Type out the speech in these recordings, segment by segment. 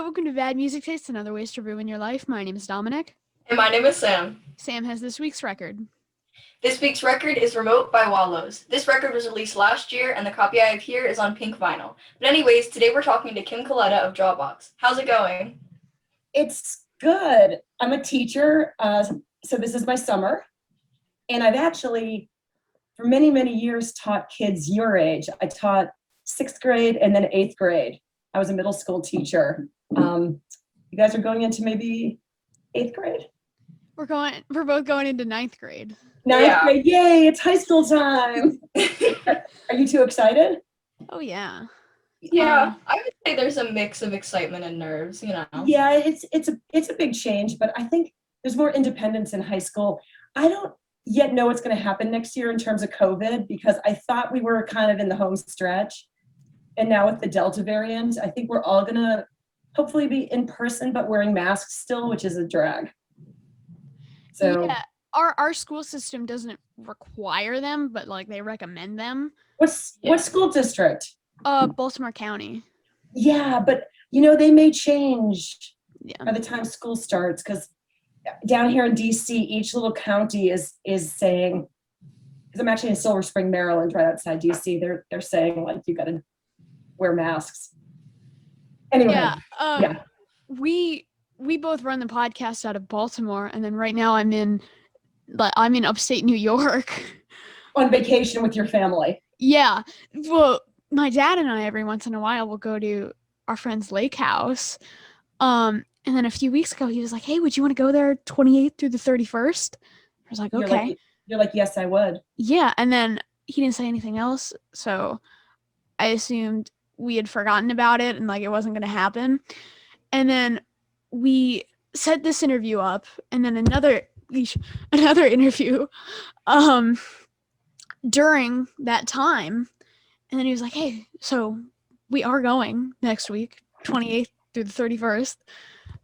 welcome to Bad Music Taste and Other Ways to Ruin Your Life. My name is Dominic. And my name is Sam. Sam has this week's record. This week's record is Remote by Wallows. This record was released last year, and the copy I have here is on pink vinyl. But anyways, today we're talking to Coletta of Jawbox. How's it going? It's good. I'm a teacher, so this is my summer. And I've actually, for many, many years, taught kids your age. I taught 6th grade and then 8th grade. I was a middle school teacher. You guys are going into maybe 8th grade? We're both going into 9th grade. 9th grade, yay, it's high school time. Are you too excited? Oh yeah. Yeah, I would say there's a mix of excitement and nerves, you know. Yeah, it's a big change, but I think there's more independence in high school. I don't yet know what's going to happen next year in terms of COVID, because I thought we were kind of in the home stretch. And now with the Delta variant, I think we're all going to hopefully be in person, but wearing masks still, which is a drag. So yeah, our school system doesn't require them, but like they recommend them. What school district? Baltimore County. Yeah, but you know, they may change by the time school starts, because down here in DC, each little county is saying, because I'm actually in Silver Spring, Maryland, right outside DC, they're saying like you got to wear masks. Anyway, we both run the podcast out of Baltimore, and then right now I'm in upstate New York on vacation with your family. Yeah, well, my dad and I every once in a while will go to our friend's lake house. And then a few weeks ago he was like, "Hey, would you want to go there 28th through the 31st?" I was like, "Okay." You're like, "Yes, I would." Yeah, and then he didn't say anything else, so I assumed we had forgotten about it and like it wasn't going to happen. And then we set this interview up, and then another interview during that time. And then he was like, "Hey, so we are going next week, 28th through the 31st.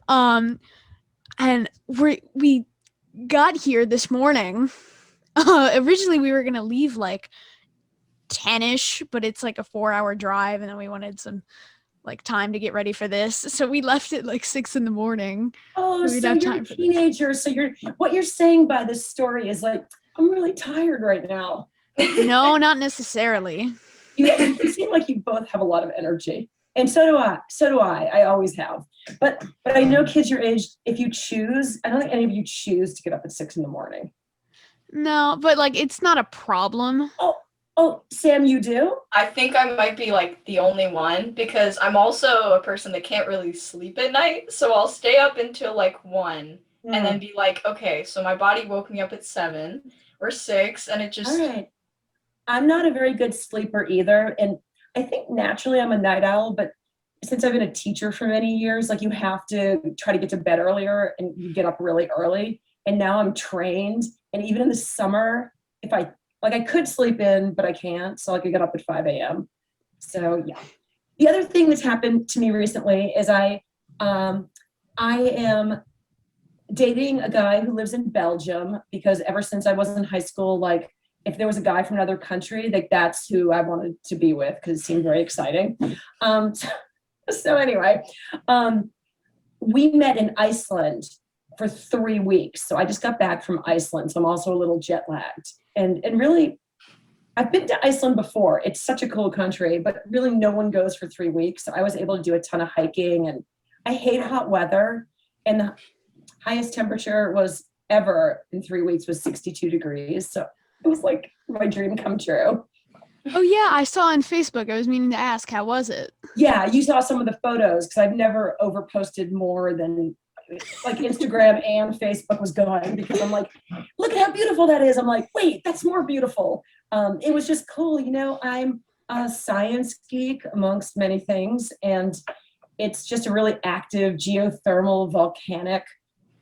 And we got here this morning. Originally we were going to leave like 10ish, but it's like a 4-hour drive, and then we wanted some like time to get ready for this. So we left at like 6 a.m. Oh, so you're a teenager. So what you're saying by this story is like, I'm really tired right now. No, not necessarily. You seem like you both have a lot of energy, and so do I. I always have. But I know kids your age, if you choose, I don't think any of you choose to get up at 6 a.m. No, but like it's not a problem. Oh, Sam, you do? I think I might be like the only one, because I'm also a person that can't really sleep at night. So I'll stay up until like 1 and then be like, okay, so my body woke me up at 7 or 6, and it just... All right. I'm not a very good sleeper either. And I think naturally I'm a night owl, but since I've been a teacher for many years, like you have to try to get to bed earlier and you get up really early. And now I'm trained. And even in the summer, if I could sleep in, but I can't. So I could get up at 5 a.m. So yeah. The other thing that's happened to me recently is I am dating a guy who lives in Belgium, because ever since I was in high school, like if there was a guy from another country, like that's who I wanted to be with, because it seemed very exciting. So anyway, we met in Iceland for 3 weeks. So I just got back from Iceland. So I'm also a little jet lagged. And really, I've been to Iceland before. It's such a cool country, but really no one goes for 3 weeks. So I was able to do a ton of hiking, and I hate hot weather. And the highest temperature was ever in 3 weeks was 62 degrees. So it was like my dream come true. Oh yeah, I saw on Facebook. I was meaning to ask, how was it? Yeah, you saw some of the photos, because I've never overposted more than like Instagram and Facebook was going, because I'm like, look at how beautiful that is. I'm like, wait, that's more beautiful. It was just cool. You know, I'm a science geek amongst many things, and it's just a really active geothermal volcanic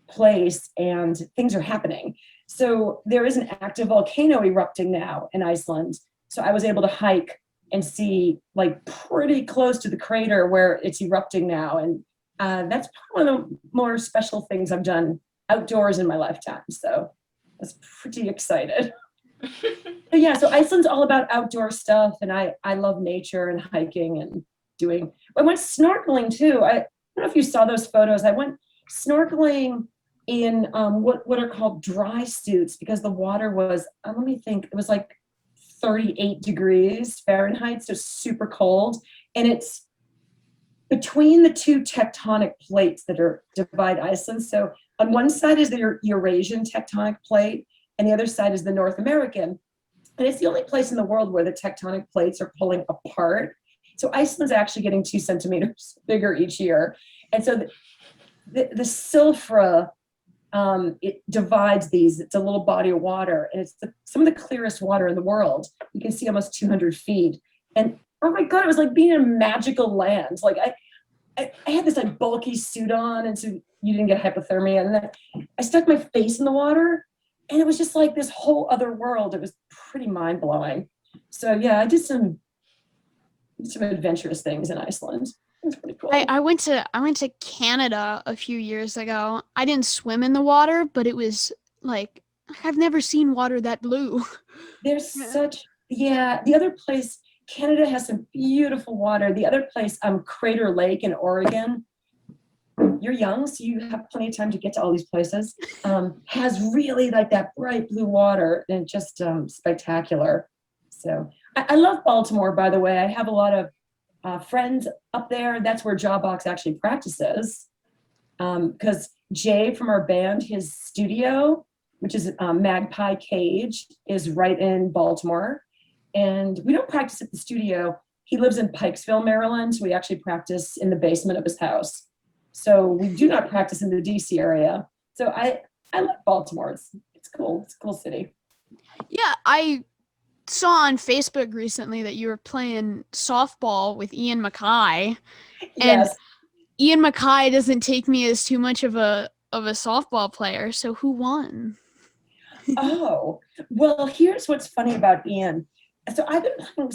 place, and things are happening. So there is an active volcano erupting now in Iceland. So I was able to hike and see like pretty close to the crater where it's erupting now. And that's one of the more special things I've done outdoors in my lifetime. So I was pretty excited. But yeah, so Iceland's all about outdoor stuff. And I love nature and hiking and I went snorkeling too. don't know if you saw those photos. I went snorkeling in what are called dry suits because the water was, let me think, it was like 38 degrees Fahrenheit, so super cold. And it's between the two tectonic plates that divide Iceland. So on one side is the Eurasian tectonic plate, and the other side is the North American. And it's the only place in the world where the tectonic plates are pulling apart. So Iceland's actually getting 2 centimeters bigger each year. And so the Silfra, it divides these. It's a little body of water, and it's some of the clearest water in the world. You can see almost 200 feet. And oh my God, it was like being in a magical land. Like I had this like bulky suit on, and so you didn't get hypothermia. And then I stuck my face in the water, and it was just like this whole other world. It was pretty mind blowing. So yeah, I did some adventurous things in Iceland. It was pretty cool. I went to Canada a few years ago. I didn't swim in the water, but it was like I've never seen water that blue. There's the other place, Canada has some beautiful water. The other place, Crater Lake in Oregon. You're young, so you have plenty of time to get to all these places. Has really like that bright blue water and just spectacular. So I love Baltimore, by the way. I have a lot of friends up there. That's where Jawbox actually practices. Because Jay from our band, his studio, which is Magpie Cage, is right in Baltimore. And we don't practice at the studio. He lives in Pikesville, Maryland. So we actually practice in the basement of his house. So we do not practice in the DC area. So I like Baltimore. It's cool. It's a cool city. Yeah, I saw on Facebook recently that you were playing softball with Ian Mackay. And Yes. Ian Mackay doesn't take me as too much of a softball player. So who won? Oh, well, here's what's funny about Ian. So I've been playing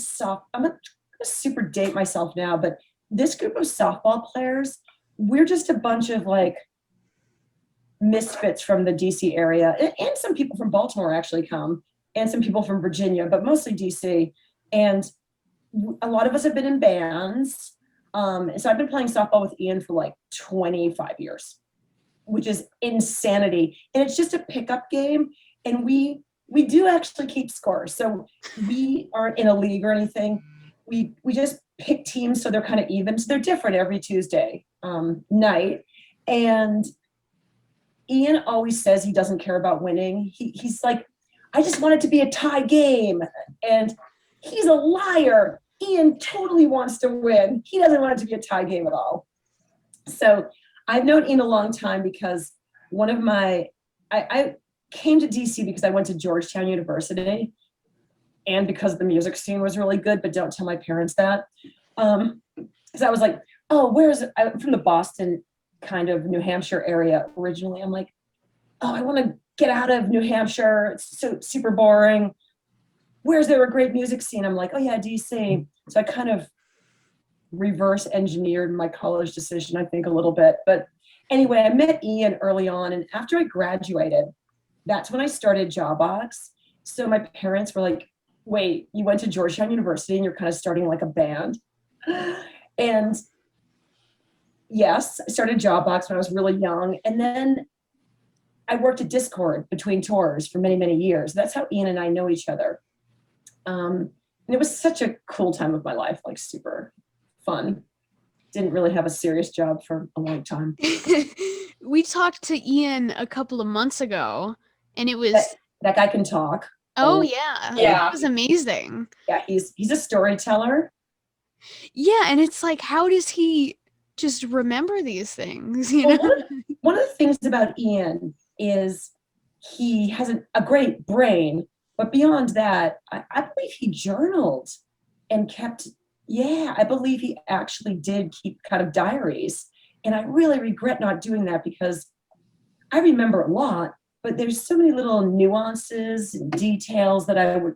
I'm gonna super date myself now, but this group of softball players, we're just a bunch of like misfits from the DC area, and some people from Baltimore actually come, and some people from Virginia, but mostly DC. And a lot of us have been in bands. So I've been playing softball with Ian for like 25 years, which is insanity. And it's just a pickup game. And we do actually keep score. So we aren't in a league or anything. We just pick teams so they're kind of even. So they're different every Tuesday night. And Ian always says he doesn't care about winning. He's like, I just want it to be a tie game. And he's a liar. Ian totally wants to win. He doesn't want it to be a tie game at all. So I've known Ian a long time because I came to DC because I went to Georgetown University and because the music scene was really good, but don't tell my parents that. Because I was like, oh, I'm from the Boston kind of New Hampshire area originally. I'm like, oh, I want to get out of New Hampshire. It's so super boring. Where's there a great music scene? I'm like, oh yeah, DC. So I kind of reverse engineered my college decision, I think, a little bit. But anyway, I met Ian early on, and after I graduated, that's when I started Jawbox. So my parents were like, wait, you went to Georgetown University and you're kind of starting like a band? And yes, I started Jawbox when I was really young. And then I worked at Discord between tours for many, many years. That's how Ian and I know each other. And it was such a cool time of my life, like super fun. Didn't really have a serious job for a long time. We talked to Ian a couple of months ago, and it was that guy can talk. Oh yeah. Yeah. It was amazing. Yeah, he's a storyteller. Yeah, and it's like, how does he just remember these things? You Well, know? one of the things about Ian is he has a great brain, but beyond that, I believe he journaled and I believe he actually did keep kind of diaries. And I really regret not doing that because I remember a lot, but there's so many little nuances and details that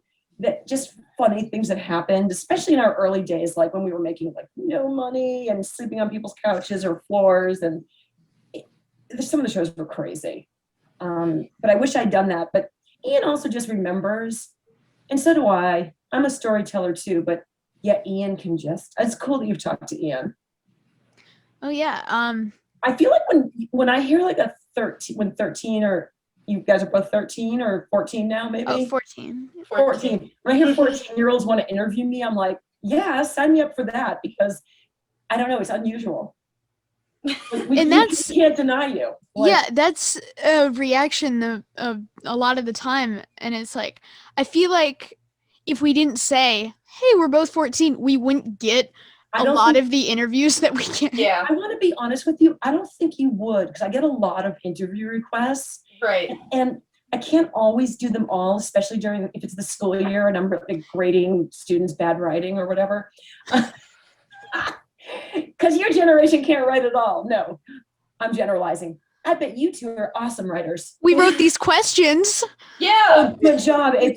just funny things that happened, especially in our early days, like when we were making like no money and sleeping on people's couches or floors. And some of the shows were crazy. But I wish I'd done that. But Ian also just remembers, and so do I. I'm a storyteller too, but yeah, Ian can it's cool that you've talked to Ian. Oh yeah. I feel like when I hear like a 13 or you guys are both 13 or 14 now, maybe 14. 14. When I hear 14-year-olds want to interview me, I'm like, yeah, sign me up for that, because I don't know, it's unusual. Like, we can't deny you. Like, yeah, that's a reaction of a lot of the time, and it's like I feel like if we didn't say, "Hey, we're both 14," we wouldn't get a lot of the interviews that we get. Yeah. I want to be honest with you. I don't think you would, because I get a lot of interview requests. Right. And I can't always do them all, especially if it's the school year and I'm like grading students' bad writing or whatever. Because your generation can't write at all. No, I'm generalizing. I bet you two are awesome writers. We wrote these questions. Yeah. Oh, good job, A+.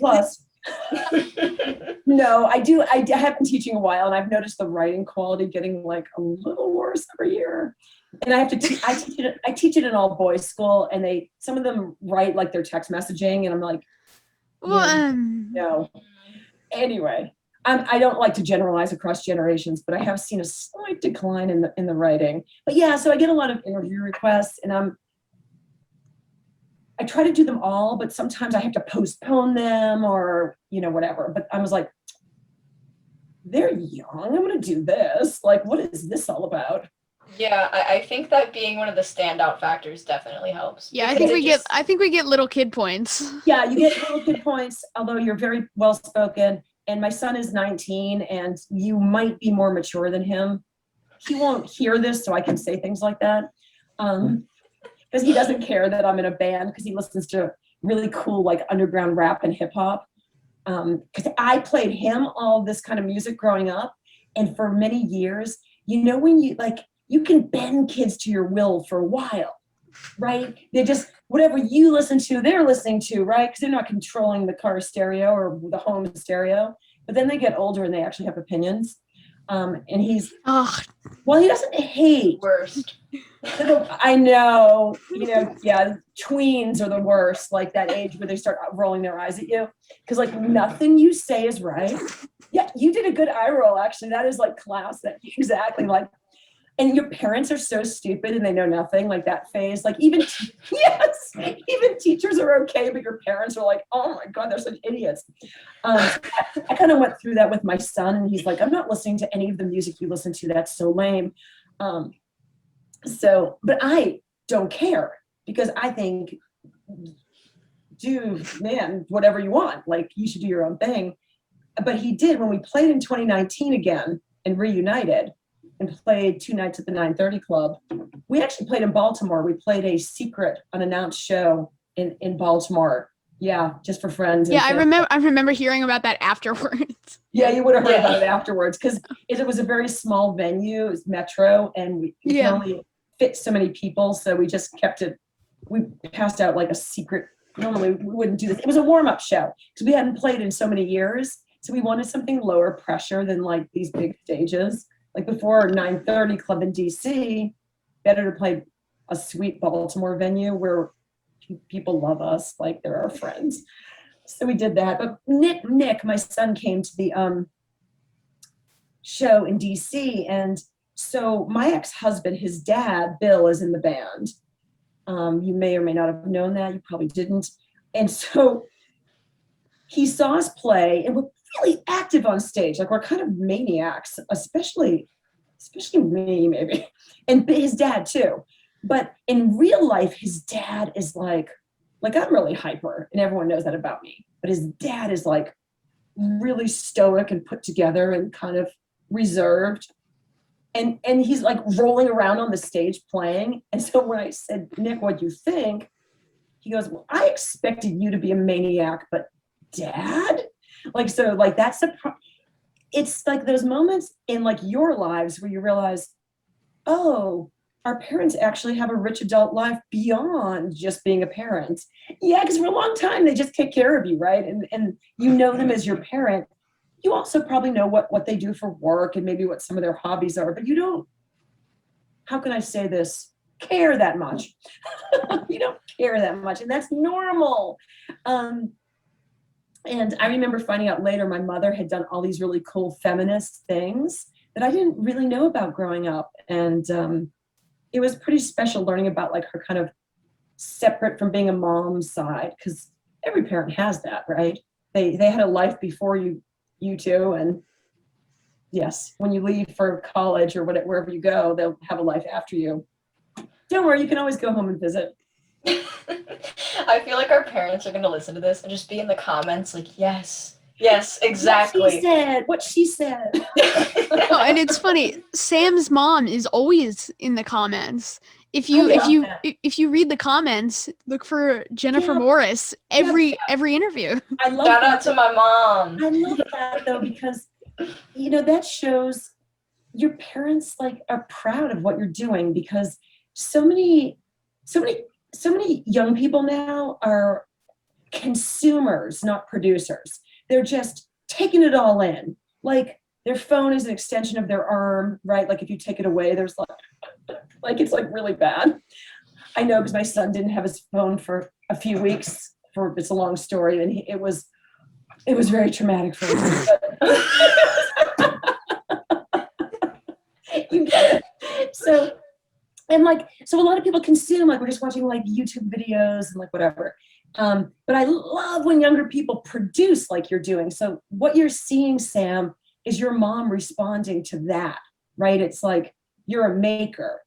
No, I do. I have been teaching a while, and I've noticed the writing quality getting like a little worse every year. And I have to. I teach it in all boys school, and some of them write like their text messaging, and I'm like, no. Anyway, I don't like to generalize across generations, but I have seen a slight decline in the writing. But yeah, so I get a lot of interview requests, and I try to do them all, but sometimes I have to postpone them or, whatever. But I was like, they're young. I'm going to do this. Like, what is this all about? Yeah, I think that being one of the standout factors definitely helps. Yeah, I think we get little kid points. Yeah, you get little kid points, although you're very well spoken. And my son is 19, and you might be more mature than him. He won't hear this, so I can say things like that. Because he doesn't care that I'm in a band, because he listens to really cool like underground rap and hip hop. Because I played him all this kind of music growing up, and for many years, when you can bend kids to your will for a while, right? They just whatever you listen to, they're listening to, right? Because they're not controlling the car stereo or the home stereo. But then they get older and they actually have opinions. And he's well, he doesn't hate. Worst. I know, yeah, tweens are the worst, like that age where they start rolling their eyes at you. Because like nothing you say is right. Yeah, you did a good eye roll, actually. That is like classic. Exactly. Like, and your parents are so stupid and they know nothing, like that phase. Like even teachers are okay, but your parents are like, oh my God, they're such idiots. I kind of went through that with my son, and he's like, I'm not listening to any of the music you listen to. That's so lame. But I don't care, because I think, dude, man, whatever you want, like you should do your own thing. But he did when we played in 2019 again and reunited and played 2 nights at the 930 Club. We actually played in Baltimore. We played a secret unannounced show in Baltimore. Yeah, just for friends. Yeah, I remember hearing about that afterwards. Yeah, you would have heard about it afterwards, because it was a very small venue. It was Metro, and we could only fit so many people, so we just kept it. We passed out like a secret. Normally we wouldn't do this. It was a warm-up show because we hadn't played in so many years, so we wanted something lower pressure than like these big stages. Like before 930 Club in DC, better to play a sweet Baltimore venue where people love us, like they're our friends. So we did that. But Nick, my son, came to the show in DC, and so my ex-husband, his dad, Bill, is in the band. You may or may not have known that. You probably didn't. And so he saw us play, and we're really active on stage. Like we're kind of maniacs, especially me, maybe, and his dad too. But in real life, his dad is like I'm really hyper, and everyone knows that about me. But his dad is like really stoic and put together and kind of reserved. And he's like rolling around on the stage playing. And so when I said, Nick, what'd you think? He goes, well, I expected you to be a maniac, but Dad? That's it's like those moments in like your lives where you realize, oh, our parents actually have a rich adult life beyond just being a parent. Yeah, because for a long time, they just take care of you, right? And you know them as your parent. You also probably know what they do for work and maybe what some of their hobbies are, but you don't, how can I say this, care that much. You don't care that much, and that's normal. And I remember finding out later my mother had done all these really cool feminist things that I didn't really know about growing up. And it was pretty special learning about like her kind of separate from being a mom side, because every parent has that, right? They had a life before you two, and yes, when you leave for college or whatever, wherever you go, they'll have a life after you. Don't worry, you can always go home and visit. I feel like our parents are going to listen to this and just be in the comments like, yes, exactly. What she said. Oh, and it's funny. Sam's mom is always in the comments. If you read the comments, look for Jennifer Morris every interview. I love Shout out to my mom. I love that though, because that shows your parents like are proud of what you're doing, because so many young people now are consumers, not producers. They're just taking it all in. Like their phone is an extension of their arm, right? Like if you take it away, there's like it's like really bad. I know, because my son didn't have his phone for a few weeks. It's a long story, and it was very traumatic for him. You get it. So a lot of people consume, like we're just watching like YouTube videos and like whatever. But I love when younger people produce like you're doing. So what you're seeing, Sam, is your mom responding to that, right? It's like you're a maker.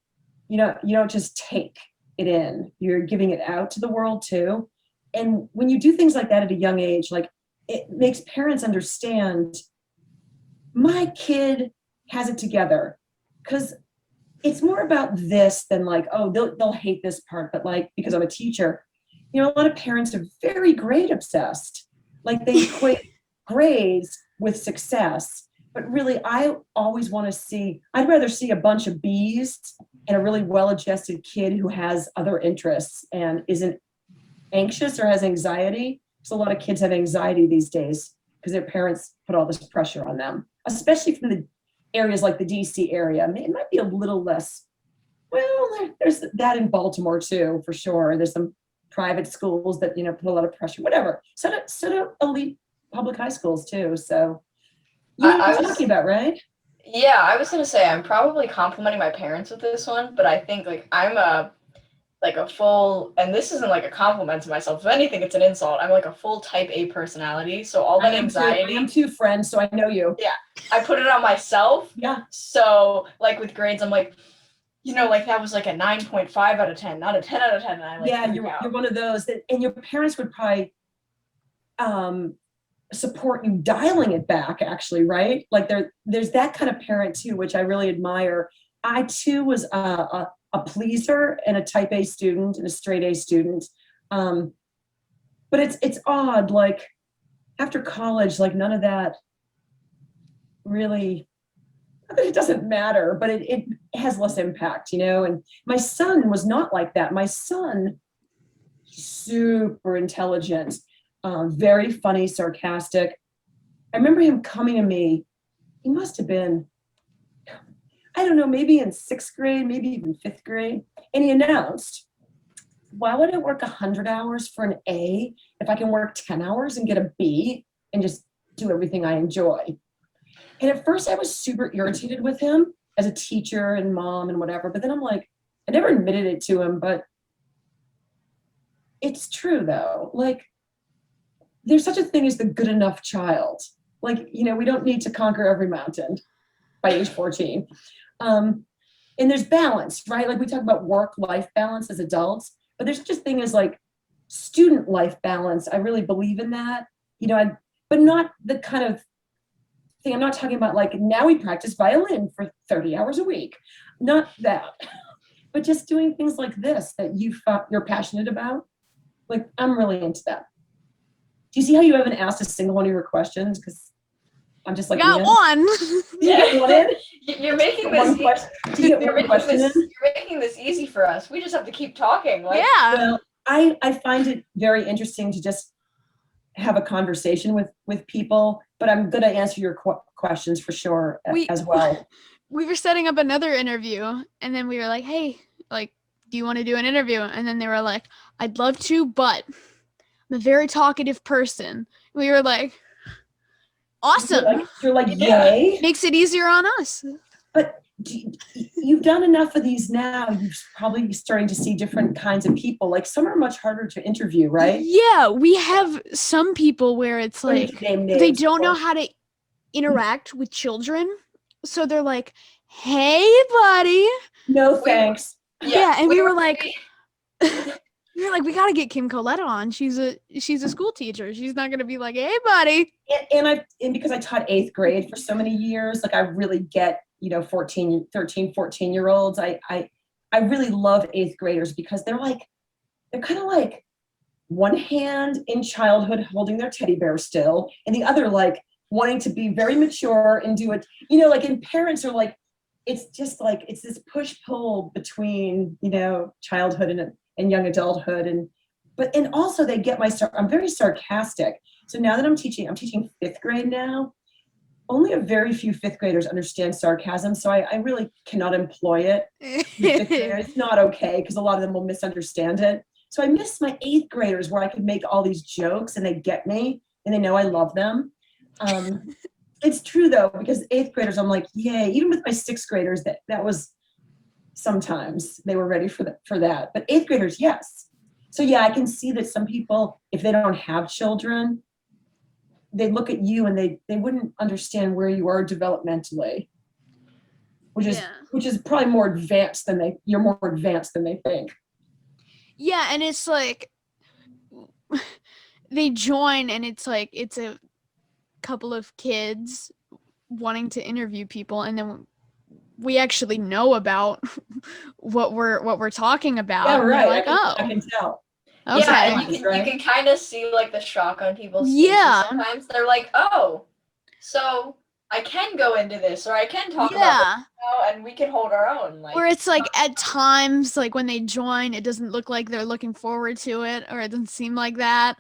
You don't just take it in. You're giving it out to the world too. And when you do things like that at a young age, like it makes parents understand my kid has it together, because it's more about this than like, oh, they'll hate this part, but like, because I'm a teacher, a lot of parents are very grade obsessed. Like they equate grades with success. But really, I always want to I'd rather see a bunch of B's and a really well-adjusted kid who has other interests and isn't anxious or has anxiety. So a lot of kids have anxiety these days because their parents put all this pressure on them, especially from the areas like the DC area. I mean, it might be a little less, well, there's that in Baltimore too, for sure. There's some private schools that, put a lot of pressure, whatever. So do elite public high schools too. So you know what I'm talking about, right? Yeah, I was going to say, I'm probably complimenting my parents with this one, but I think like I'm a full, and this isn't like a compliment to myself. If anything, it's an insult. I'm like a full type A personality. So all that anxiety. I am too, friend, so I know you. Yeah. I put it on myself. Yeah. So like with grades, I'm like, like that was like a 9.5 out of 10, not a 10 out of 10. And I like, you're one of those that, and your parents would probably support you dialing it back, actually, right? Like there's that kind of parent too, which I really admire. I too was a pleaser and a type A student and a straight A student. But it's odd, like after college, like none of that really, not that it doesn't matter, but it has less impact, and my son was not like that. My son, super intelligent, very funny, sarcastic. I remember him coming to me, he must have been, I don't know, maybe in 6th grade, maybe even 5th grade. And he announced, why would I work 100 hours for an A if I can work 10 hours and get a B and just do everything I enjoy? And at first I was super irritated with him as a teacher and mom and whatever. But then I'm like, I never admitted it to him, but it's true though. Like there's such a thing as the good enough child. Like, we don't need to conquer every mountain by age 14. And there's balance, right? Like we talk about work-life balance as adults, but there's such a thing as like student life balance. I really believe in that, but not the kind of thing. I'm not talking about like now we practice violin for 30 hours a week. Not that, but just doing things like this that you're passionate about. Like I'm really into that. Do you see how you haven't asked a single one of your questions? Because I'm just like, got one. Yeah. You're making this easy for us. We just have to keep talking. Like, yeah. Well, I find it very interesting to just have a conversation with people, but I'm going to answer your questions for sure as well. We were setting up another interview, and then we were like, hey, like, do you want to do an interview? And then they were like, I'd love to, but I'm a very talkative person. We were like, awesome. You're like, yay. Makes it easier on us. But you've done enough of these now. You're probably starting to see different kinds of people. Like some are much harder to interview, right? Yeah, we have some people where it's Don't need like to name they names, don't know but how to interact with children. So they're like, "Hey, buddy." no We- thanks. Yeah, and we were like, we- we gotta get Kim Coletta on. She's a school teacher. She's not gonna be like, "Hey, buddy." And because I taught eighth grade for so many years, like I really get, 14, 13, 14-year-olds. I really love eighth graders because they're kind of like one hand in childhood holding their teddy bear still, and the other like wanting to be very mature and do it, like, and parents are like, it's just like, it's this push-pull between, childhood and young adulthood. And also they get I'm very sarcastic. So now that I'm teaching fifth grade now, only a very few fifth graders understand sarcasm. So I really cannot employ it. It's not okay because a lot of them will misunderstand it. So I miss my eighth graders where I could make all these jokes and they get me and they know I love them. It's true though, because eighth graders, I'm like, yay. Even with my sixth graders, that was sometimes they were ready for that. But eighth graders, yes. So yeah, I can see that some people, if they don't have children, they look at you and they wouldn't understand where you are developmentally, which is probably more advanced than you're more advanced than they think. Yeah, and it's like they join and it's like it's a couple of kids wanting to interview people, and then we actually know about what we're talking about. Yeah, right. Like, I can tell. okay. Yeah, and you can kind of see like the shock on people's faces. Yeah. Sometimes they're like, "Oh, so I can go into this, or I can talk about this now, and we can hold our own." Like, where it's like at times, like when they join, it doesn't look like they're looking forward to it, or it doesn't seem like that.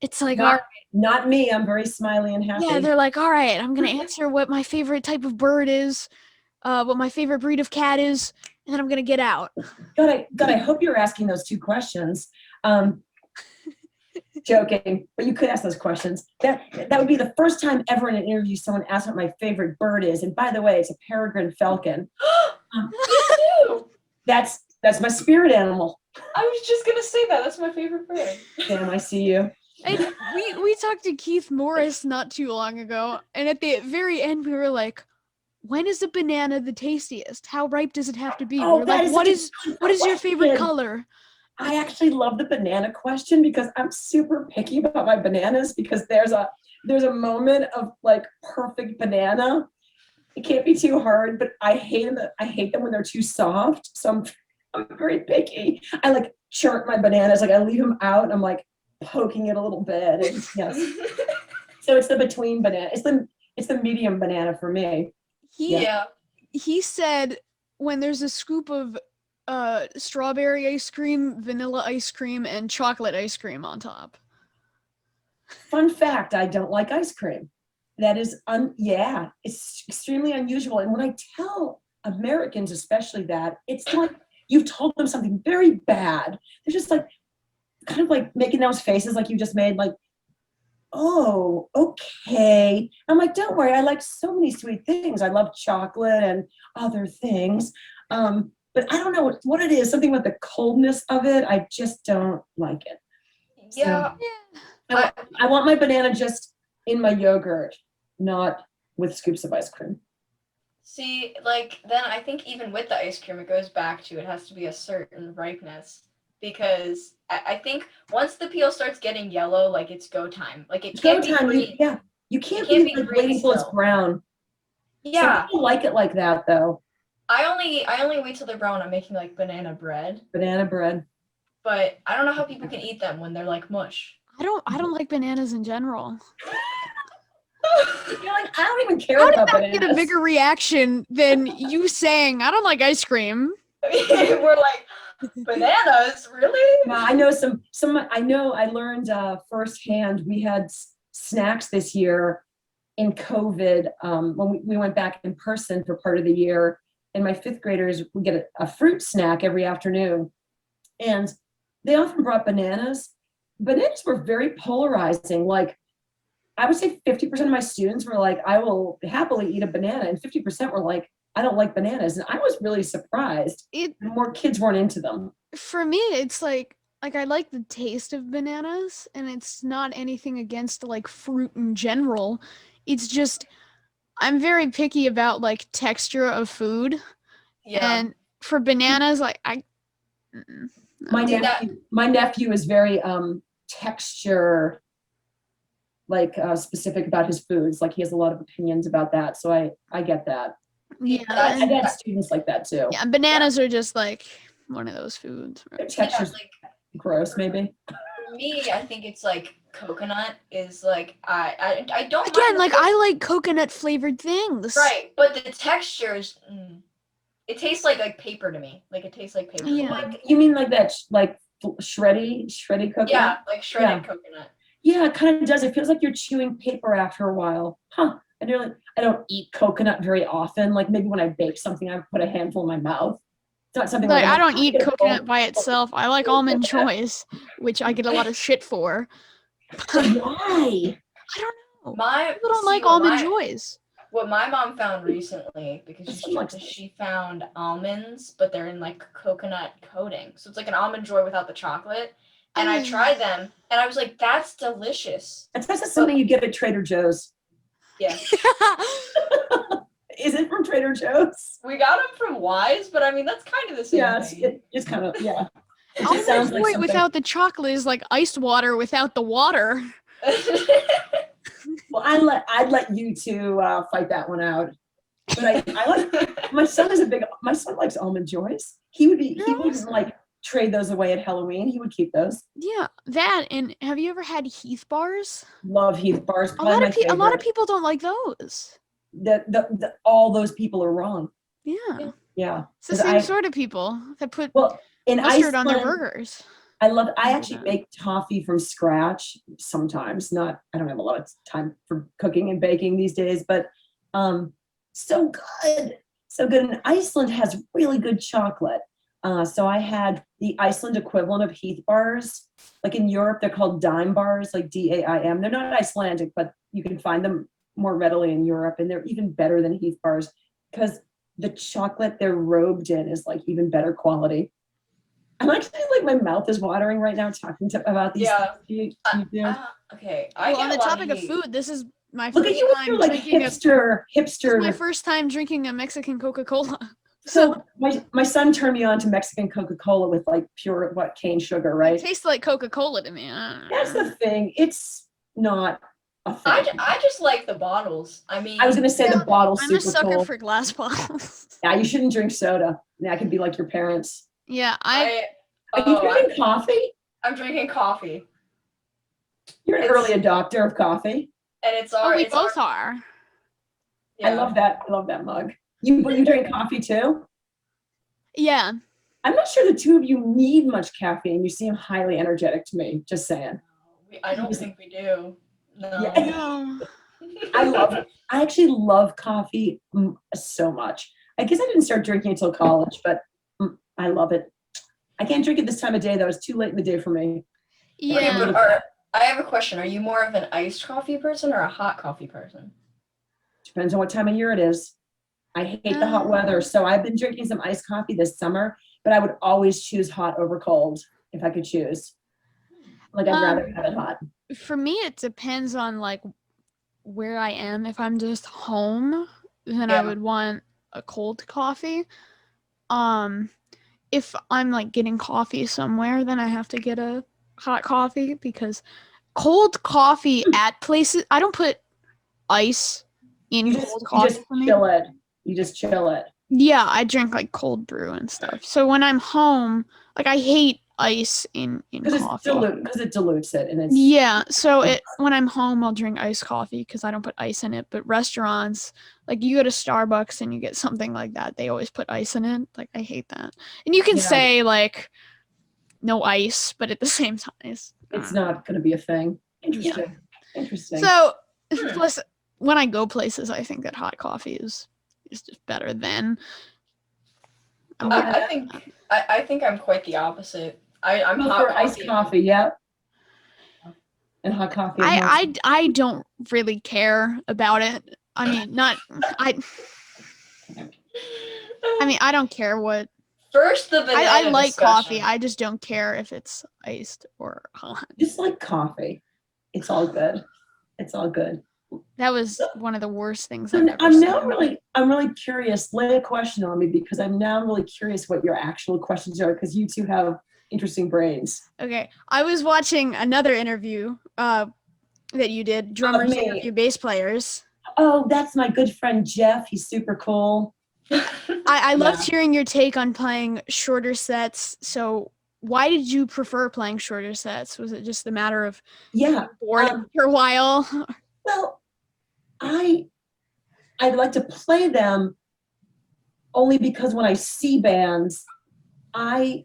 It's like, not me. I'm very smiley and happy. Yeah, they're like, all right, I'm gonna answer what my favorite type of bird is, what my favorite breed of cat is, and then I'm gonna get out. God, I hope you're asking those two questions. Joking, but you could ask those questions. That would be the first time ever in an interview someone asked what my favorite bird is. And by the way, it's a peregrine falcon. That's my spirit animal. I was just gonna say that. That's my favorite bird. Damn, I see you. And we talked to Keith Morris not too long ago, and at the very end we were like, when is a banana the tastiest? How ripe does it have to be? Oh, we're like, what is your favorite color? I actually love the banana question because I'm super picky about my bananas because there's a moment of like perfect banana. It can't be too hard, but I hate them when they're too soft. So I'm very picky. I like chart my bananas. Like I leave them out and I'm like poking it a little bit. And, yes. So it's the between banana. It's the medium banana for me. He said when there's a scoop of strawberry ice cream, vanilla ice cream, and chocolate ice cream on top. Fun fact, I don't like ice cream. That is, it's extremely unusual. And when I tell Americans especially that, it's like you've told them something very bad. They're just like, kind of like making those faces like you just made, like, oh, okay. I'm like, don't worry, I like so many sweet things. I love chocolate and other things. But I don't know what it is, something with the coldness of it. I just don't like it. Yeah. So, I want my banana just in my yogurt, not with scoops of ice cream. See, like, then I think even with the ice cream, it goes back to it has to be a certain ripeness. Because I think once the peel starts getting yellow, like, it's go time. Like, it can't be green. Yeah. You can't be like waiting until it's brown. Yeah. Some people like it like that, though. I only wait till they're brown. I'm making like banana bread. Banana bread. But I don't know how people can eat them when they're like mush. I don't like bananas in general. You're like, I don't even care How about did that bananas. get a bigger reaction than you saying I don't like ice cream? We're like, bananas, really? Yeah, I know some. I learned firsthand. We had snacks this year in COVID when we went back in person for part of the year. And my fifth graders would get a fruit snack every afternoon. And they often brought bananas. Bananas were very polarizing. Like, I would say 50% of my students were like, I will happily eat a banana. And 50% were like, I don't like bananas. And I was really surprised. More kids weren't into them. For me, it's like I like the taste of bananas, and it's not anything against like fruit in general. It's just I'm very picky about like texture of food, Yeah. and for bananas, like no. My nephew is very texture like specific about his foods. Like he has a lot of opinions about that. So I get that. Yeah, I've had students like that too. yeah, bananas are just like one of those foods. Their texture's like gross, maybe. for me, I think it's like coconut is like I don't Again, mind like I like coconut flavored things. right, but the textures, it tastes like paper to me. Like it tastes like paper. Yeah. Like, you mean like that, like shreddy coconut? Yeah, like shredded coconut. Yeah, it kind of does. It feels like you're chewing paper after a while. Huh. And you're like, I don't eat coconut very often. Like maybe when I bake something, I put a handful in my mouth. It's not something Like like I don't eat coconut by itself. I like almond joys, which I get a lot of shit for. Why? I don't know. My People don't like almond joys. What my mom found recently, because she found almonds, but they're in like coconut coating. So it's like an almond joy without the chocolate. And I tried them, and I was like, that's delicious. That's something you get at Trader Joe's. Yeah. Is it from Trader Joe's? We got them from Wise, but I mean, that's kind of the same thing. It's kind of, yeah. It just Almond sounds like joy something. without the chocolate is like iced water without the water. Well, I'd let you two fight that one out. But I like my son likes almond joys. He wouldn't like trade those away at Halloween. He would keep those. Yeah, that, and have you ever had Heath bars? Love Heath bars. A lot of people don't like those. All those people are wrong. Yeah. Yeah. It's the same sort of people that put in mustard on their Iceland, burgers. I actually make toffee from scratch sometimes. I don't have a lot of time for cooking and baking these days, but so good. So good. And Iceland has really good chocolate. So I had the Iceland equivalent of Heath bars. Like in Europe, they're called dime bars, like DAIM. They're not Icelandic, but you can find them more readily in Europe, and they're even better than Heath bars because the chocolate they're robed in is like even better quality. I'm actually like my mouth is watering right now talking about these. Yeah. Okay. On the topic of food, this is my Look first at you with time your like drinking hipster. This is my first time drinking a Mexican Coca-Cola. So my son turned me on to Mexican Coca-Cola with like pure cane sugar, right? It tastes like Coca-Cola to me. That's the thing. It's not a thing. I just like the bottles. I mean, I was gonna say the bottle's I'm super a sucker cool. for glass bottles. Yeah, you shouldn't drink soda. Yeah, I could be like your parents. Yeah, Are you drinking coffee? I'm drinking coffee. You're an early adopter of coffee. And it's we both are. Yeah. I love that mug. You drink coffee too? Yeah. I'm not sure the two of you need much caffeine. You seem highly energetic to me. Just saying. I don't think we do. No. Yeah. No. I actually love coffee so much. I guess I didn't start drinking until college, but I love it. I can't drink it this time of day though. It's too late in the day for me. Yeah. Okay, but I have a question. Are you more of an iced coffee person or a hot coffee person? Depends on what time of year it is. I hate the hot weather, so I've been drinking some iced coffee this summer, but I would always choose hot over cold if I could choose. Like I'd rather have it hot. For me, it depends on like where I am. If I'm just home, then I would want a cold coffee. If I'm like getting coffee somewhere, then I have to get a hot coffee because cold coffee at places, I don't put ice in cold coffee. You just chill it. Yeah, I drink like cold brew and stuff. So when I'm home, like I hate ice in coffee. Because it dilutes it. And so when I'm home, I'll drink iced coffee because I don't put ice in it. But restaurants, like you go to Starbucks and you get something like that, they always put ice in it. Like I hate that. And you can say like no ice, but at the same time, it's not going to be a thing. Interesting. Yeah. Interesting. So plus when I go places, I think that hot coffee is just better than. I think I'm quite the opposite. I'm hot for iced coffee, yeah. And hot coffee. I don't really care about it. I mean, I mean, I don't care what. First, the banana I like discussion. coffee. I just don't care if it's iced or hot. Just like coffee. It's all good. It's all good. That was one of the worst things I've And ever I'm seen. now I'm really curious. Lay a question on me because I'm now really curious what your actual questions are because you two have interesting brains. Okay, I was watching another interview that you did, drummers me. interview bass players. Oh, that's my good friend Jeff. He's super cool. I loved Yeah. hearing your take on playing shorter sets. So why did you prefer playing shorter sets? Was it just a matter of Yeah. bored for a while? Well, I'd like to play them only because when I see bands, I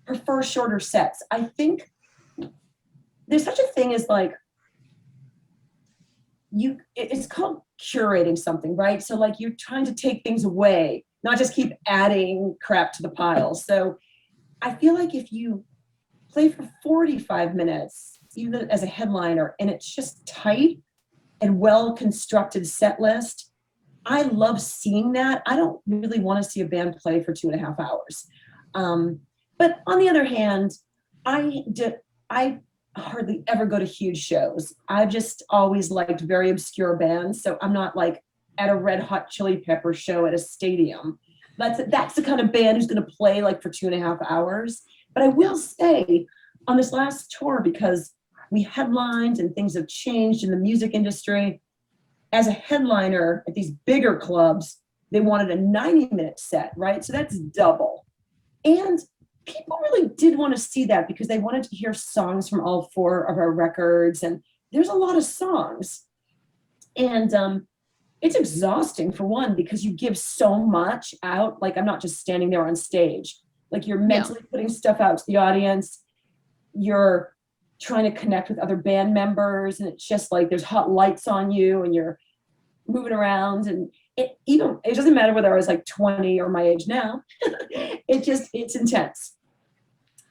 prefer shorter sets. I think there's such a thing as like it's called curating something, right? So like you're trying to take things away, not just keep adding crap to the pile. So I feel like if you play for 45 minutes, even as a headliner, and it's just tight and well constructed set list, I love seeing that. I don't really want to see a band play for 2.5 hours. But on the other hand, I hardly ever go to huge shows. I've just always liked very obscure bands. So I'm not like at a Red Hot Chili Pepper show at a stadium. That's the kind of band who's going to play like for 2.5 hours. But I will say on this last tour, because we headlined and things have changed in the music industry, as a headliner at these bigger clubs, they wanted a 90-minute set, right? So that's double. And people really did want to see that because they wanted to hear songs from all 4 of our records. And there's a lot of songs. And it's exhausting for one, because you give so much out. Like I'm not just standing there on stage. Like you're mentally putting stuff out to the audience. You're trying to connect with other band members. And it's just like there's hot lights on you and you're moving around. And it doesn't matter whether I was like 20 or my age now. It's intense.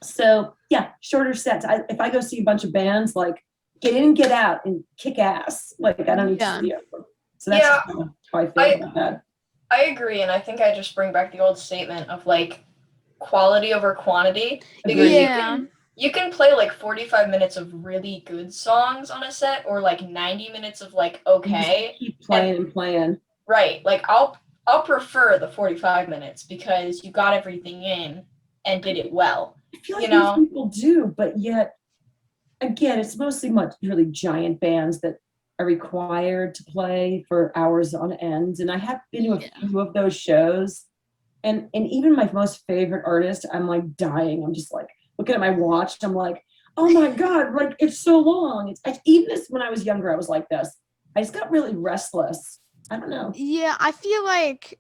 So yeah, shorter sets. If I go see a bunch of bands, like get in, get out, and kick ass. Like I don't need to see it. So that's how I feel about that. I agree, and I think I just bring back the old statement of like quality over quantity, because you can play like 45 minutes of really good songs on a set, or like 90 minutes of like okay. You just keep playing and playing. Right, like I'll prefer the 45 minutes because you got everything in and did it well. I feel like most people do, but yet again, it's mostly really giant bands that are required to play for hours on end. And I have been to a few of those shows, and even my most favorite artist, I'm like dying. I'm just like looking at my watch. I'm like, oh my God, like it's so long. Even this, when I was younger, I was like this. I just got really restless. I don't know. Yeah, I feel like,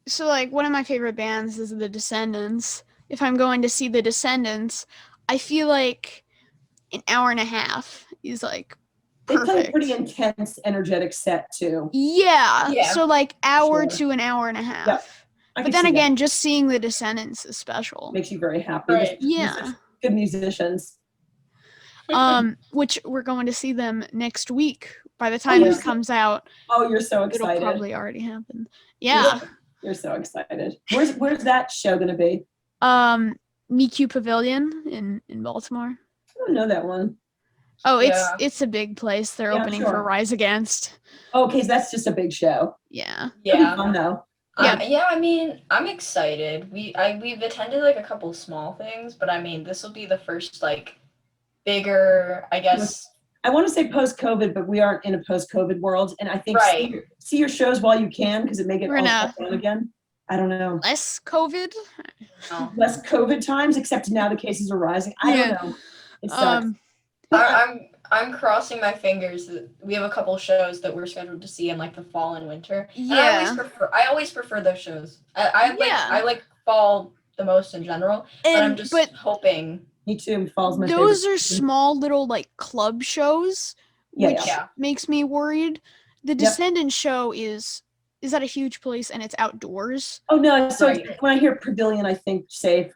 so like one of my favorite bands is The Descendants. If I'm going to see The Descendants, I feel like an hour and a half is like perfect. They play a pretty intense, energetic set too. Yeah. So like hour to an hour and a half. Yep. But then again, just seeing The Descendants is special. Makes you very happy. Right. Yeah. Good musicians. Which we're going to see them next week. By the time this comes out, you're so excited. It'll probably already happen. Yeah. You're so excited. Where's that show gonna be? MeQ Pavilion in Baltimore. I don't know that one. Oh, it's a big place. They're opening for Rise Against. Okay, so that's just a big show. Yeah. It'll be fun though. I mean, I'm excited. We've attended like a couple small things, but I mean, this will be the first like bigger, I guess. I want to say post-COVID, but we aren't in a post-COVID world. And I think see your shows while you can, because it may get all down again. I don't know. Less COVID? No. Less COVID times, except now the cases are rising. I don't know. It sucks. I'm crossing my fingers that we have a couple shows that we're scheduled to see in like the fall and winter. Yeah. And I always prefer those shows. I like fall the most in general, but I'm just hoping. Me too. Fall's my Those favorite. are small little like club shows, which makes me worried. The Descendants show is at a huge place and it's outdoors. Oh no! So when I hear pavilion, I think safe.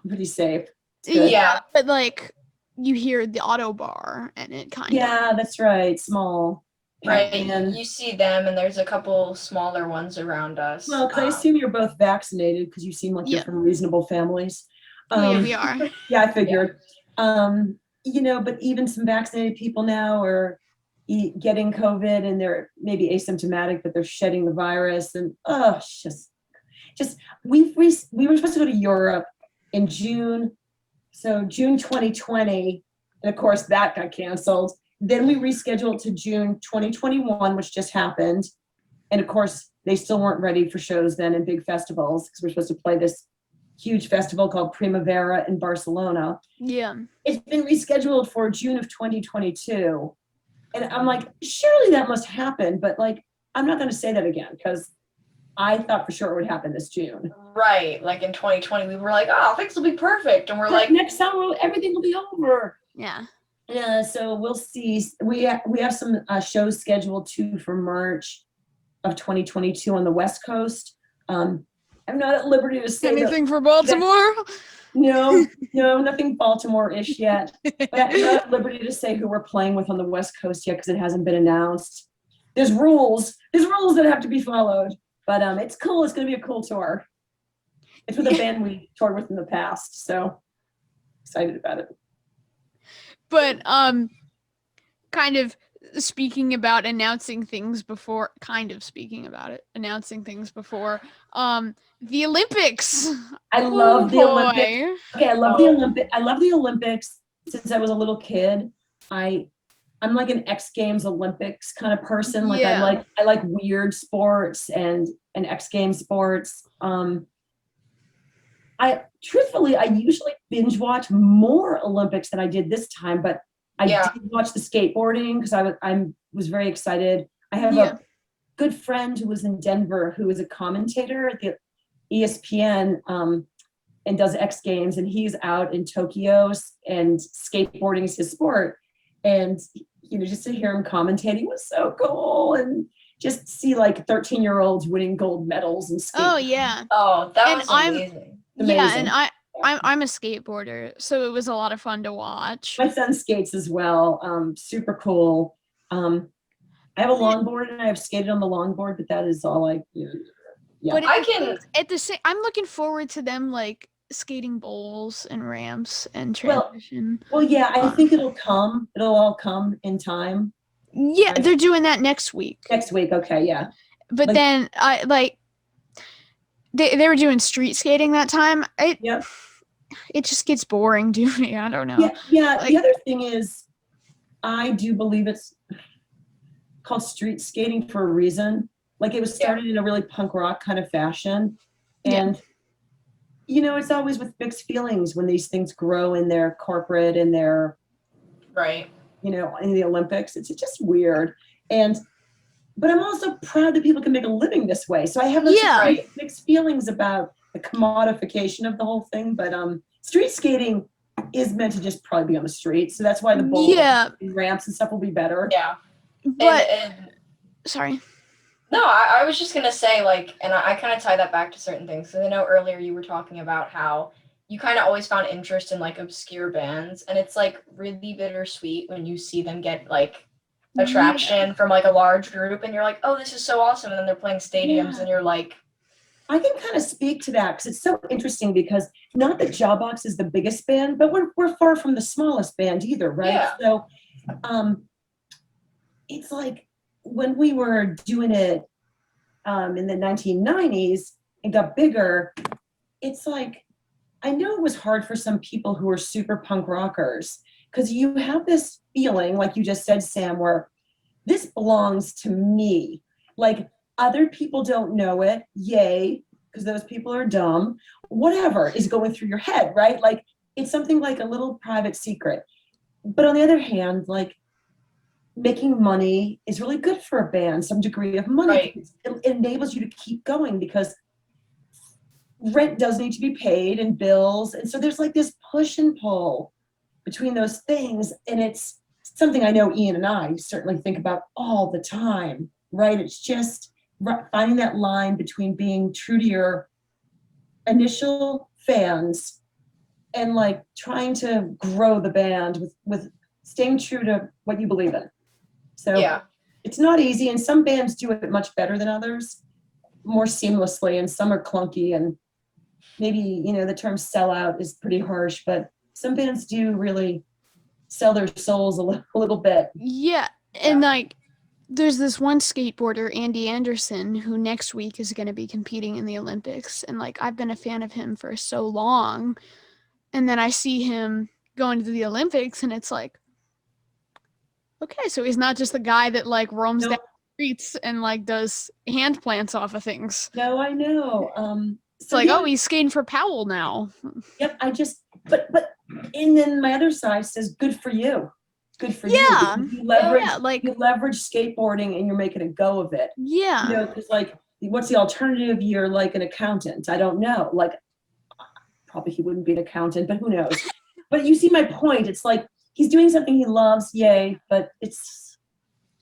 Pretty safe. Yeah, but like you hear the auto bar and it kind of. Yeah, that's right. Small. Right, And you see them, and there's a couple smaller ones around us. well, because I assume you're both vaccinated because you seem like you're Yeah. from reasonable families. Oh, yeah, we are. Yeah, I figured. But even some vaccinated people now are getting COVID and they're maybe asymptomatic, but they're shedding the virus. And it's just we were supposed to go to Europe in June, so June 2020, and of course that got canceled. Then we rescheduled to June 2021, which just happened. And of course, they still weren't ready for shows then and big festivals because we're supposed to play this huge festival called Primavera in Barcelona. Yeah. It's been rescheduled for June of 2022. And I'm like, surely that must happen. But like, I'm not going to say that again because I thought for sure it would happen this June. Right, like in 2020, we were like, oh, things will be perfect. And we're like, next summer, everything will be over. Yeah. Yeah, so we'll see. We have some shows scheduled too for March of 2022 on the West Coast. I'm not at liberty to say anything for Baltimore. No, nothing Baltimore-ish yet. But I'm not at liberty to say who we're playing with on the West Coast yet because it hasn't been announced. There's rules that have to be followed. But it's cool. It's going to be a cool tour. It's with a band we toured with in the past, so excited about it. But kind of speaking about announcing things before, the Olympics. I love the Olympics. Boy. Okay, I love the Olympics. I love the Olympics since I was a little kid. I'm like an X Games Olympics kind of person. Like Yeah. I like weird sports and X Games sports. I usually binge watch more Olympics than I did this time, but I did watch the skateboarding because I was very excited. I have a good friend who was in Denver who is a commentator at the ESPN and does X Games, and he's out in Tokyo, and skateboarding is his sport. And just to hear him commentating was so cool, and just see like 13-year-olds winning gold medals and skating. Oh yeah. Oh, that was amazing. Yeah, and I'm a skateboarder, so it was a lot of fun to watch. My son skates as well. Super cool. I have a longboard and I have skated on the longboard, but that is all I do. Yeah. But I'm looking forward to them like skating bowls and ramps and transition. Well, yeah, I think it'll all come in time. Yeah, right? They're doing that next week. Next week, okay, yeah. But then they were doing street skating that time. It just gets boring doing it. I don't know. Yeah. The other thing is, I do believe it's called street skating for a reason. Like it was started in a really punk rock kind of fashion. And, it's always with mixed feelings when these things grow in their corporate and their, right. In the Olympics. It's just weird. But I'm also proud that people can make a living this way. So I have mixed feelings about the commodification of the whole thing. But street skating is meant to just probably be on the street. So that's why the bowls and ramps and stuff will be better. Yeah. But sorry. No, I was just going to say, and I kind of tie that back to certain things. So I know earlier you were talking about how you kind of always found interest in, obscure bands. And it's, really bittersweet when you see them get, attraction from, a large group. And you're like, oh, this is so awesome. And then they're playing stadiums and you're like... I can kind of speak to that because it's so interesting because not that Jawbox is the biggest band, but we're far from the smallest band either, right? Yeah. So it's like when we were doing it in the 1990s and got bigger, it's like, I know it was hard for some people who were super punk rockers because you have this feeling, like you just said, Sam, where this belongs to me. Like other people don't know it, yay, because those people are dumb. Whatever is going through your head, right? Like it's something like a little private secret. But on the other hand, making money is really good for a band, some degree of money. Right. It enables you to keep going because rent does need to be paid and bills. And so there's this push and pull between those things. And it's something I know Ian and I certainly think about all the time, right? It's just finding that line between being true to your initial fans and trying to grow the band with staying true to what you believe in. So it's not easy, and some bands do it much better than others, more seamlessly, and some are clunky, and maybe, you know, the term sellout is pretty harsh, but some bands do really sell their souls a little bit. Yeah, and like there's this one skateboarder, Andy Anderson, who next week is going to be competing in the Olympics, and like I've been a fan of him for so long, and then I see him going to the Olympics, and it's like, okay, so he's not just the guy that like roams No, down the streets and like does hand plants off of things. no, I know. It's like, oh, he's skating for Powell now. Yep, but and then my other side says, good for you. Good for you. Yeah. You leverage, Yeah, like you leverage skateboarding and you're making a go of it. yeah. You know, because like, what's the alternative? You're like an accountant. I don't know. Like, probably he wouldn't be an accountant, but who knows? But you see my point. It's like he's doing something he loves, yay, but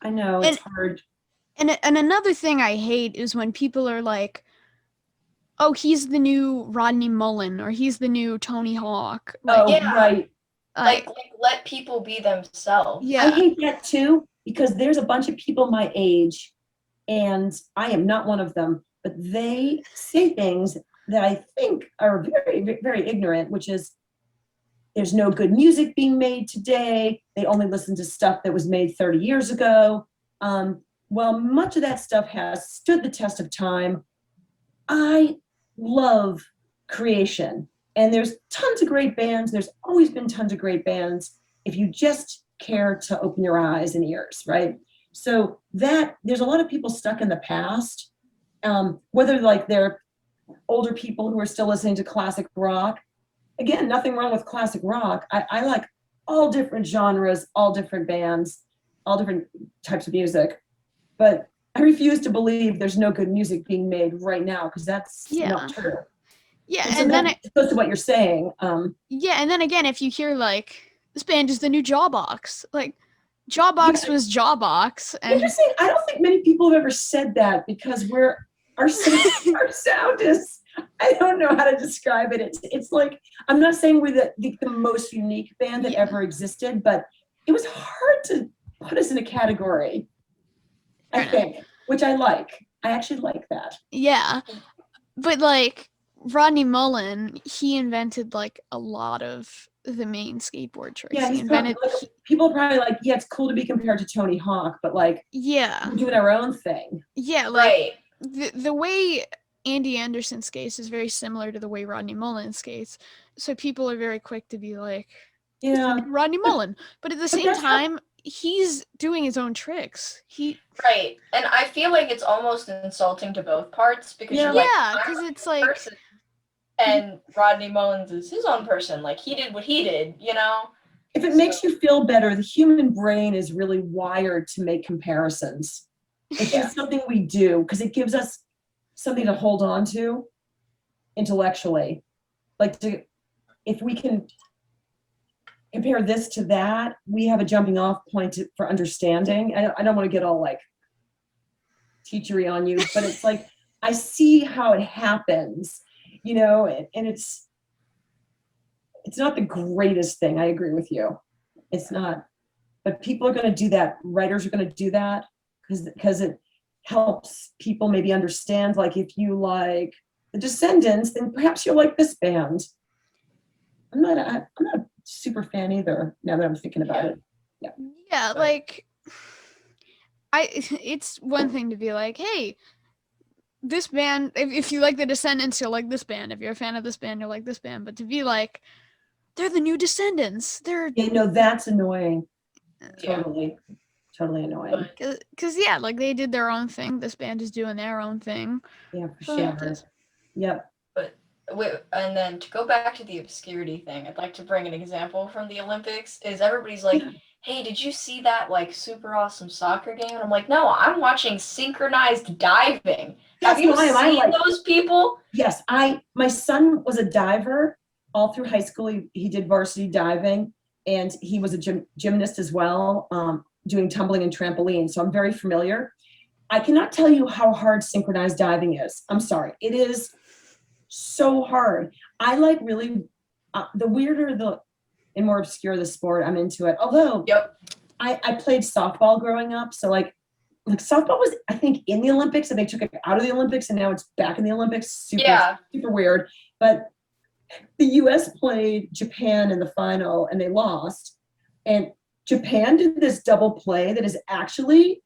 I know it's hard. And another thing I hate is when people are like, oh, he's the new Rodney Mullen or he's the new Tony Hawk. Like, Oh, Yeah. right. Like let people be themselves. yeah. I hate that too, because there's a bunch of people my age, and I am not one of them, but they say things that I think are very, very ignorant, which is there's no good music being made today. They only listen to stuff that was made 30 years ago. Well, much of that stuff has stood the test of time. I love creation, and there's tons of great bands. There's always been tons of great bands if you just care to open your eyes and ears, right? So that there's a lot of people stuck in the past, whether like they're older people who are still listening to classic rock. Again, nothing wrong with classic rock. I like all different genres, all different bands, all different types of music, but I refuse to believe there's no good music being made right now, because that's not true. Yeah, and, so and then it goes to what you're saying. yeah, and then again, if you hear like this band is the new Jawbox, like Jawbox was Jawbox, and interesting. I don't think many people have ever said that, because our sound is, I don't know how to describe it. It's like, I'm not saying we're the most unique band that ever existed, but it was hard to put us in a category. I think, which I like. I actually like that. Yeah, but like Rodney Mullen, he invented like a lot of the main skateboard tricks. Yeah, he invented. Probably, like, people are probably like, yeah, it's cool to be compared to Tony Hawk, but like, yeah, we're doing our own thing. Yeah, like the way Andy Anderson skates is very similar to the way Rodney Mullen skates. So people are very quick to be like, yeah, Rodney Mullen. But at the same time, he's doing his own tricks. Right. And I feel like it's almost insulting to both parts, because you're like, because it's like person, and Rodney Mullins is his own person. Like, he did what he did, you know? If it makes you feel better, the human brain is really wired to make comparisons. It's just something we do because it gives us something to hold on to intellectually. Like, if we can compare this to that, we have a jumping off point for understanding. I don't want to get all like teachery on you, but it's like, I see how it happens, you know, and it's not the greatest thing. I agree with you. It's not, but people are going to do that. Writers are going to do that because it helps people maybe understand. Like, if you like the Descendants, then perhaps you'll like this band. I'm not a super fan either, now that I'm thinking about it. Yeah, like it's one thing to be like, hey, this band, if you like the Descendants, you'll like this band. If you're a fan of this band, you'll like this band. But to be like, they're the new Descendants. That's annoying. Totally annoying. Because like they did their own thing. This band is doing their own thing. Yeah, for sure. Yep. And then to go back to the obscurity thing, I'd like to bring an example from the Olympics. Is everybody's like, hey, did you see that like super awesome soccer game? And I'm like, no, I'm watching synchronized diving. Have you seen those people? Yes, my son was a diver all through high school. He did varsity diving, and he was a gymnast as well, doing tumbling and trampoline. So I'm very familiar. I cannot tell you how hard synchronized diving is. I'm sorry. It is so hard. I like really, the weirder and more obscure the sport, I'm into it. Although I played softball growing up. So like like softball was, I think, in the Olympics, and they took it out of the Olympics, and now it's back in the Olympics. Super weird. But the U.S. played Japan in the final, and they lost. And Japan did this double play that is actually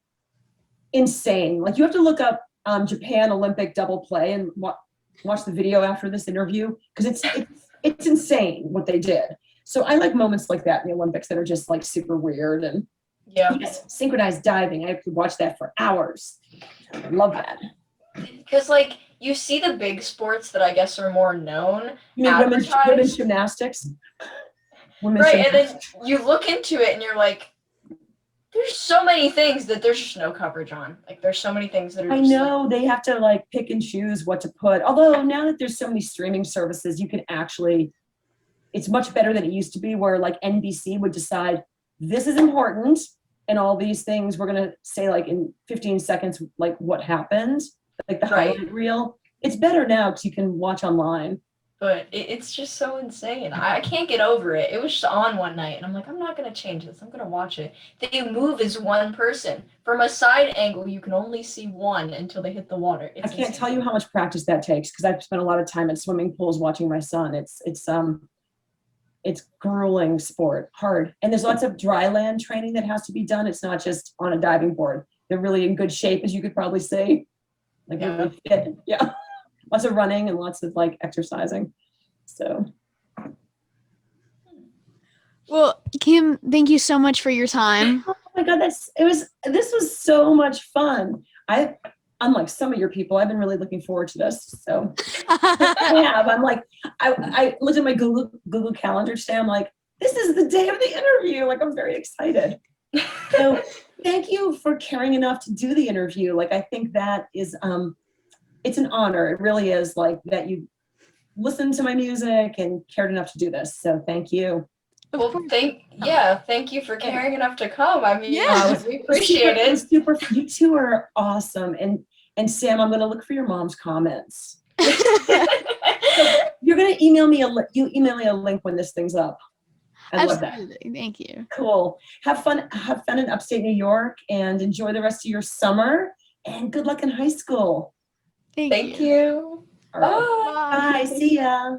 insane. Like, you have to look up Japan Olympic double play and watch the video after this interview, because it's insane what they did. So I like moments like that in the Olympics that are just like super weird. And yes, synchronized diving, I could watch that for hours. I love that. Because like you see the big sports that I guess are more known. You mean women's gymnastics? Right, and then you look into it and you're like, there's so many things that there's just no coverage on. Like, there's so many things that are just, I know, they have to like pick and choose what to put. Although now that there's so many streaming services, you can actually, it's much better than it used to be, where like NBC would decide this is important and all these things we're going to say like in 15 seconds, like what happened, like the highlight reel. It's better now because you can watch online. But it's just so insane. I can't get over it. It was just on one night, and I'm like, I'm not going to change this. I'm going to watch it. They move as one person. From a side angle, you can only see one until they hit the water. I can't tell you how much practice that takes, because I've spent a lot of time at swimming pools watching my son. It's grueling sport, hard. And there's lots of dry land training that has to be done. It's not just on a diving board. They're really in good shape, as you could probably say. Like, really fit. Yeah. Lots of running and lots of like exercising. So. Well, Kim, thank you so much for your time. Oh my God, this was so much fun. Unlike some of your people, I've been really looking forward to this. So I have. I'm like, I looked at my Google Calendar today. I'm like, this is the day of the interview. Like, I'm very excited. So thank you for caring enough to do the interview. Like, I think that is, it's an honor. It really is, like, that you listened to my music and cared enough to do this. So thank you. Well, thank you for caring enough to come. I mean, we appreciate it. Super. You two are awesome. And Sam, I'm going to look for your mom's comments. So you're going to email me email me a link when this thing's up. I love that. Thank you. Cool. Have fun in upstate New York, and enjoy the rest of your summer, and good luck in high school. Thank you. All right. Bye. See ya.